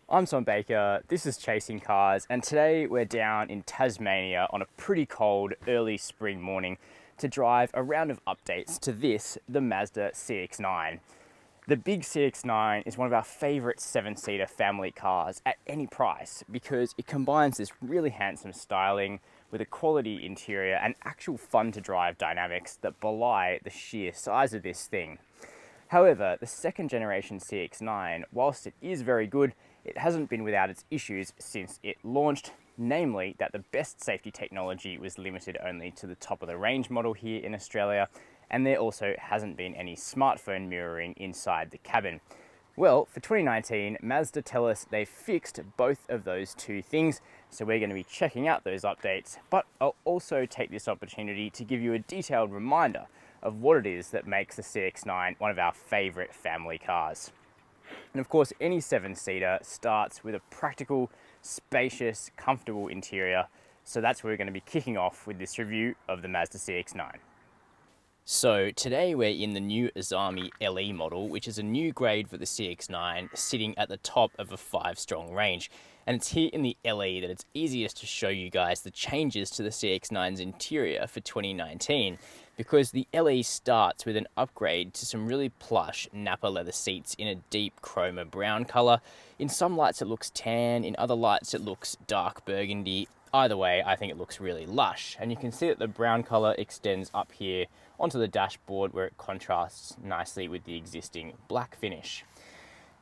I'm Tom Baker, this is Chasing Cars, and today we're down in Tasmania on a pretty cold early spring morning to drive a round of updates to this, the Mazda CX-9. The big CX-9 is one of our favourite 7-seater family cars at any price because it combines this really handsome styling with a quality interior and actual fun to drive dynamics that belie the sheer size of this thing. However, the second generation CX-9, whilst it is very good, it hasn't been without its issues since it launched, namely that the best safety technology was limited only to the top of the range model here in Australia, and there also hasn't been any smartphone mirroring inside the cabin. Well, for 2019, Mazda tell us they've fixed both of those two things, so we're going to be checking out those updates, but I'll also take this opportunity to give you a detailed reminder of what it is that makes the CX-9 one of our favourite family cars. And of course, any 7-seater starts with a practical, spacious, comfortable interior, so that's where we're going to be kicking off with this review of the Mazda CX-9. So today we're in the new Azami LE model, which is a new grade for the CX-9, sitting at the top of a 5-strong range. And it's here in the LE that it's easiest to show you guys the changes to the CX-9's interior for 2019, because the LE starts with an upgrade to some really plush Napa leather seats in a deep chroma brown color. In some lights it looks tan, in other lights it looks dark burgundy. Either way, I think it looks really lush, and you can see that the brown color extends up here onto the dashboard where it contrasts nicely with the existing black finish.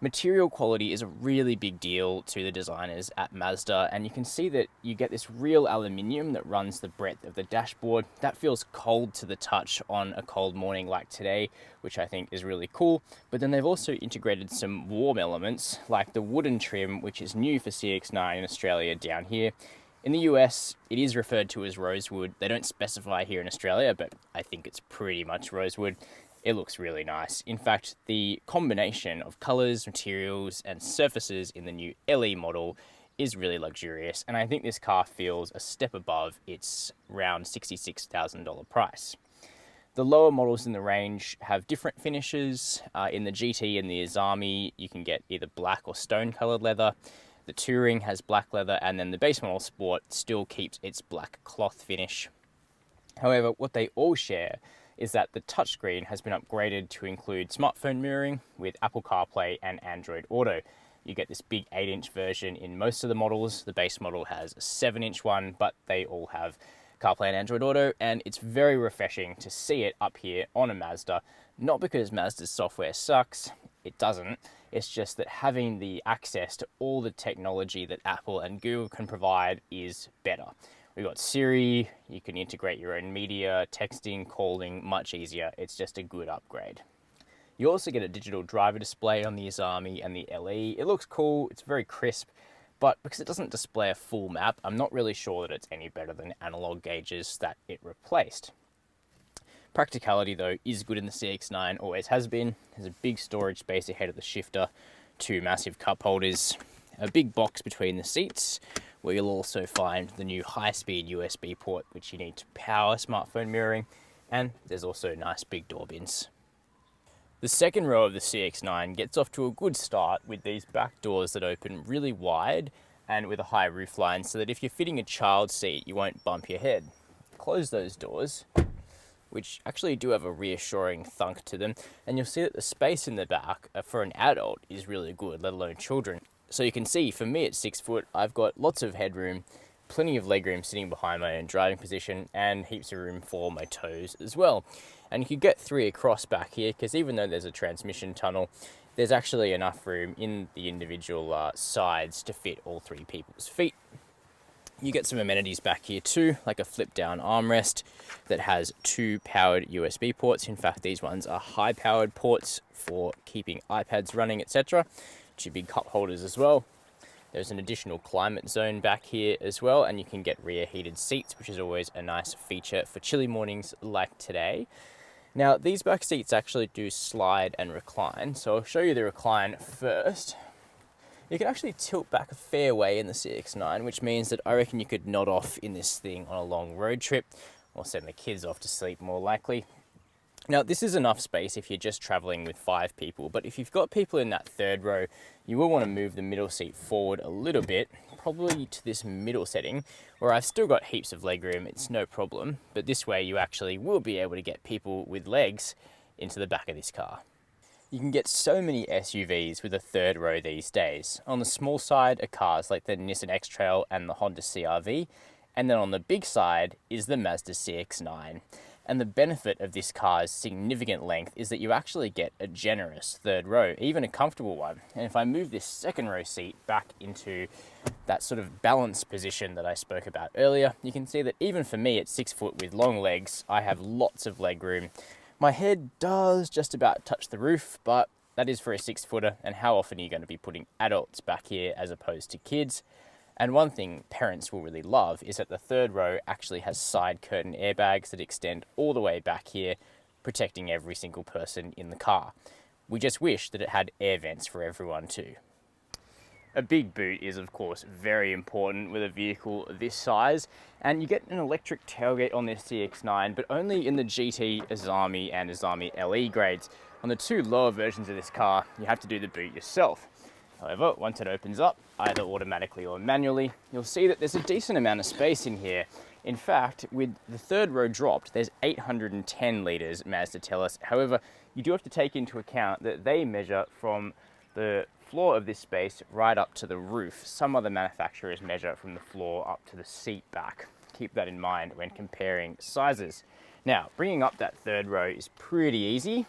Material quality is a really big deal to the designers at Mazda, and you can see that you get this real aluminium that runs the breadth of the dashboard. That feels cold to the touch on a cold morning like today, which I think is really cool. But then they've also integrated some warm elements like the wooden trim, which is new for CX-9 in Australia down here. In the US, it is referred to as rosewood. They don't specify here in Australia, but I think it's pretty much rosewood. It looks really nice. In fact, the combination of colors, materials, and surfaces in the new LE model is really luxurious, and I think this car feels a step above its around $66,000 price. The lower models in the range have different finishes. In the GT and the Azami, you can get either black or stone-colored leather. The Touring has black leather, and then the base model Sport still keeps its black cloth finish. However, what they all share is that the touchscreen has been upgraded to include smartphone mirroring with Apple CarPlay and Android Auto. You get this big 8-inch version in most of the models. The base model has a 7-inch one, but they all have CarPlay and Android Auto, and it's very refreshing to see it up here on a Mazda. Not because Mazda's software sucks, it doesn't. It's just that having the access to all the technology that Apple and Google can provide is better. We've got Siri, you can integrate your own media, texting, calling, much easier. It's just a good upgrade. You also get a digital driver display on the Azami and the LE. It looks cool, it's very crisp, but because it doesn't display a full map, I'm not really sure that it's any better than analog gauges that it replaced. Practicality though is good in the CX-9, always has been. There's a big storage space ahead of the shifter, 2 massive cup holders, a big box between the seats, where you'll also find the new high-speed USB port, which you need to power smartphone mirroring, and there's also nice big door bins. The second row of the CX-9 gets off to a good start with these back doors that open really wide and with a high roofline, so that if you're fitting a child seat, you won't bump your head. Close those doors, which actually do have a reassuring thunk to them, and you'll see that the space in the back for an adult is really good, let alone children. So you can see, for me at 6 foot, I've got lots of headroom, plenty of legroom sitting behind my own driving position, and heaps of room for my toes as well. And you could get 3 across back here, because even though there's a transmission tunnel, there's actually enough room in the individual sides to fit all 3 people's feet. You get some amenities back here too, like a flip-down armrest that has 2 powered USB ports. In fact, these ones are high-powered ports for keeping iPads running, etc. 2 big cup holders as well. There's an additional climate zone back here as well, and you can get rear heated seats, which is always a nice feature for chilly mornings like today. Now, these back seats actually do slide and recline, so I'll show you the recline first. You can actually tilt back a fair way in the CX-9, which means that I reckon you could nod off in this thing on a long road trip, or send the kids off to sleep more likely. Now, this is enough space if you're just traveling with 5 people, but if you've got people in that third row, you will want to move the middle seat forward a little bit, probably to this middle setting, where I've still got heaps of legroom, it's no problem, but this way you actually will be able to get people with legs into the back of this car. You can get so many SUVs with a third row these days. On the small side are cars like the Nissan X-Trail and the Honda CR-V, and then on the big side is the Mazda CX-9. And the benefit of this car's significant length is that you actually get a generous third row, even a comfortable one. And if I move this second row seat back into that sort of balanced position that I spoke about earlier, you can see that even for me at 6 foot with long legs, I have lots of leg room. My head does just about touch the roof, but that is for a 6-footer, and how often are you going to be putting adults back here as opposed to kids? And one thing parents will really love is that the third row actually has side curtain airbags that extend all the way back here, protecting every single person in the car. We just wish that it had air vents for everyone too. A big boot is of course very important with a vehicle this size, and you get an electric tailgate on this CX-9, but only in the GT, Azami and Azami LE grades. On the 2 lower versions of this car, you have to do the boot yourself. However, once it opens up, either automatically or manually, you'll see that there's a decent amount of space in here. In fact, with the third row dropped, there's 810 litres, Mazda tell us. However, you do have to take into account that they measure from the floor of this space right up to the roof. Some other manufacturers measure from the floor up to the seat back. Keep that in mind when comparing sizes. Now, bringing up that third row is pretty easy.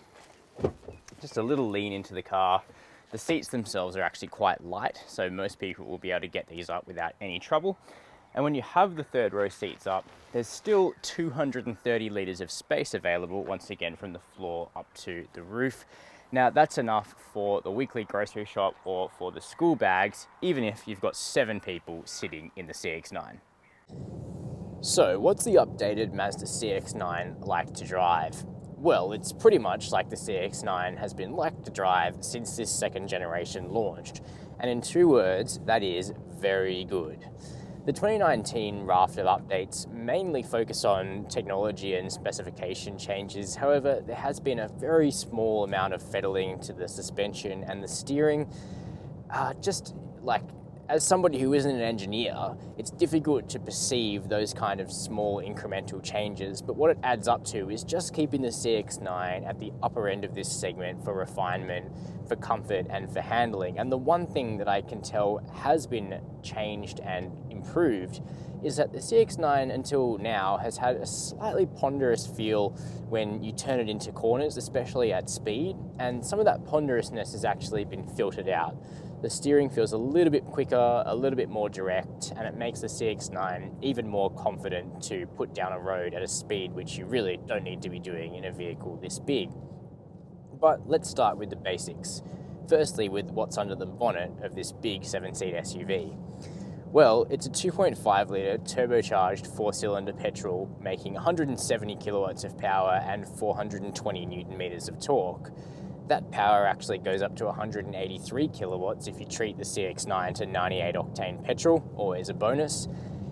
Just a little lean into the car. The seats themselves are actually quite light, so most people will be able to get these up without any trouble. And when you have the third row seats up, there's still 230 litres of space available, once again from the floor up to the roof. Now that's enough for the weekly grocery shop or for the school bags, even if you've got 7 people sitting in the CX-9. So what's the updated Mazda CX-9 like to drive? Well, it's pretty much like the CX-9 has been like to drive since this second generation launched. And in 2 words, that is very good. The 2019 raft of updates mainly focus on technology and specification changes. However, there has been a very small amount of fettling to the suspension and the steering. As somebody who isn't an engineer, it's difficult to perceive those kind of small incremental changes, but what it adds up to is just keeping the CX-9 at the upper end of this segment for refinement, for comfort, and for handling. And the one thing that I can tell has been changed and improved is that the CX-9 until now has had a slightly ponderous feel when you turn it into corners, especially at speed, and some of that ponderousness has actually been filtered out. The steering feels a little bit quicker, a little bit more direct, and it makes the CX-9 even more confident to put down a road at a speed which you really don't need to be doing in a vehicle this big. But let's start with the basics. Firstly, with what's under the bonnet of this big 7-seat SUV. Well, it's a 2.5 litre turbocharged 4-cylinder petrol making 170 kilowatts of power and 420 newton meters of torque. That power actually goes up to 183 kilowatts if you treat the CX-9 to 98 octane petrol, always a bonus.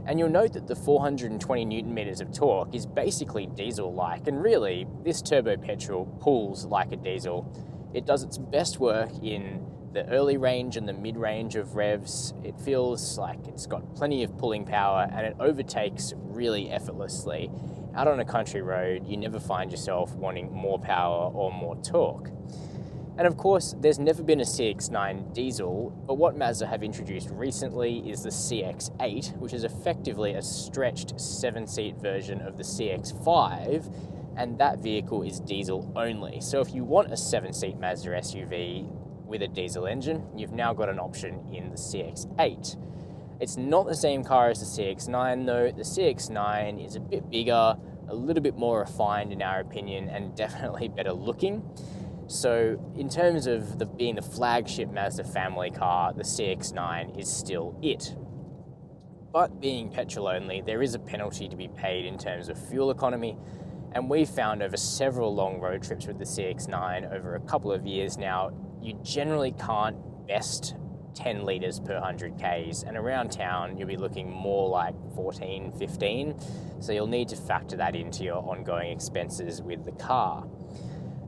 And you'll note that the 420 newton meters of torque is basically diesel-like, and really, this turbo petrol pulls like a diesel. It does its best work in the early range and the mid-range of revs. It feels like it's got plenty of pulling power, and it overtakes really effortlessly. Out on a country road, you never find yourself wanting more power or more torque. And of course, there's never been a CX-9 diesel, but what Mazda have introduced recently is the CX-8, which is effectively a stretched 7-seat version of the CX-5, and that vehicle is diesel only. So if you want a 7-seat Mazda SUV with a diesel engine, you've now got an option in the CX-8. It's not the same car as the CX-9 though. The CX-9 is a bit bigger, a little bit more refined in our opinion, and definitely better looking. So in terms of being the flagship Mazda family car, the CX-9 is still it. But being petrol only, there is a penalty to be paid in terms of fuel economy, and we've found over several long road trips with the CX-9 over a couple of years now, you generally can't best 10 litres per 100 Ks, and around town you'll be looking more like 14, 15, so you'll need to factor that into your ongoing expenses with the car.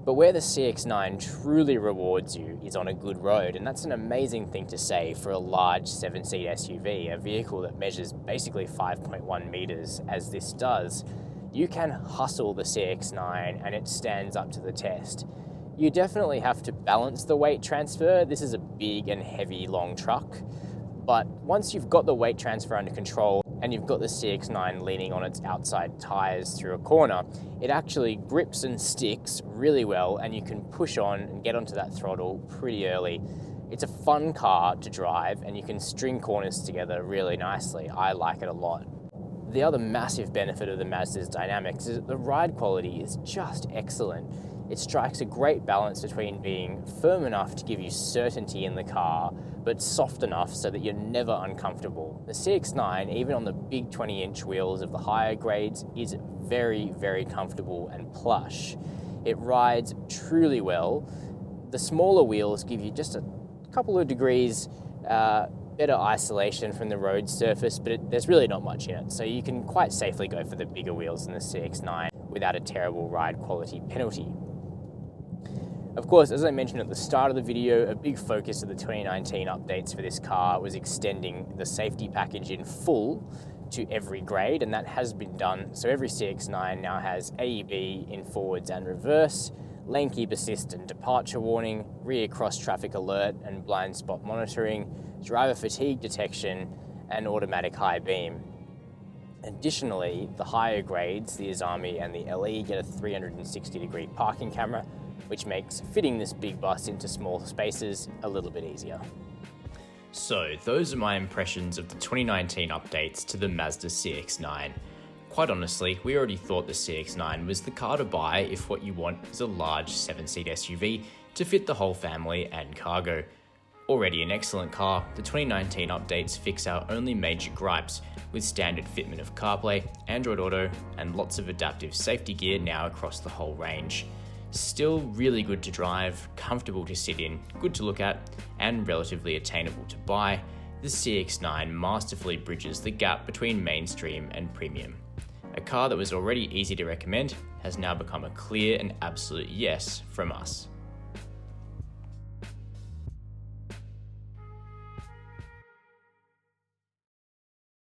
But where the CX-9 truly rewards you is on a good road, and that's an amazing thing to say for a large 7-seat SUV, a vehicle that measures basically 5.1 meters as this does. You can hustle the CX-9 and it stands up to the test. You definitely have to balance the weight transfer. This is a big and heavy long truck, but once you've got the weight transfer under control and you've got the CX-9 leaning on its outside tires through a corner, it actually grips and sticks really well, and you can push on and get onto that throttle pretty early. It's a fun car to drive and you can string corners together really nicely. I like it a lot. The other massive benefit of the Mazda's dynamics is that the ride quality is just excellent. It strikes a great balance between being firm enough to give you certainty in the car, but soft enough so that you're never uncomfortable. The CX-9, even on the big 20-inch wheels of the higher grades, is very, very comfortable and plush. It rides truly well. The smaller wheels give you just a couple of degrees better isolation from the road surface, but there's really not much in it, so you can quite safely go for the bigger wheels in the CX-9 without a terrible ride quality penalty. Of course, as I mentioned at the start of the video, a big focus of the 2019 updates for this car was extending the safety package in full to every grade, and that has been done. So every CX-9 now has AEB in forwards and reverse, lane keep assist and departure warning, rear cross traffic alert and blind spot monitoring, driver fatigue detection, and automatic high beam. Additionally, the higher grades, the Azami and the LE, get a 360-degree parking camera, which makes fitting this big bus into small spaces a little bit easier. So those are my impressions of the 2019 updates to the Mazda CX-9. Quite honestly, we already thought the CX-9 was the car to buy if what you want is a large 7-seat SUV to fit the whole family and cargo. Already an excellent car, the 2019 updates fix our only major gripes, with standard fitment of CarPlay, Android Auto, and lots of adaptive safety gear now across the whole range. Still really good to drive, comfortable to sit in, good to look at, and relatively attainable to buy, the CX-9 masterfully bridges the gap between mainstream and premium. A car that was already easy to recommend has now become a clear and absolute yes from us.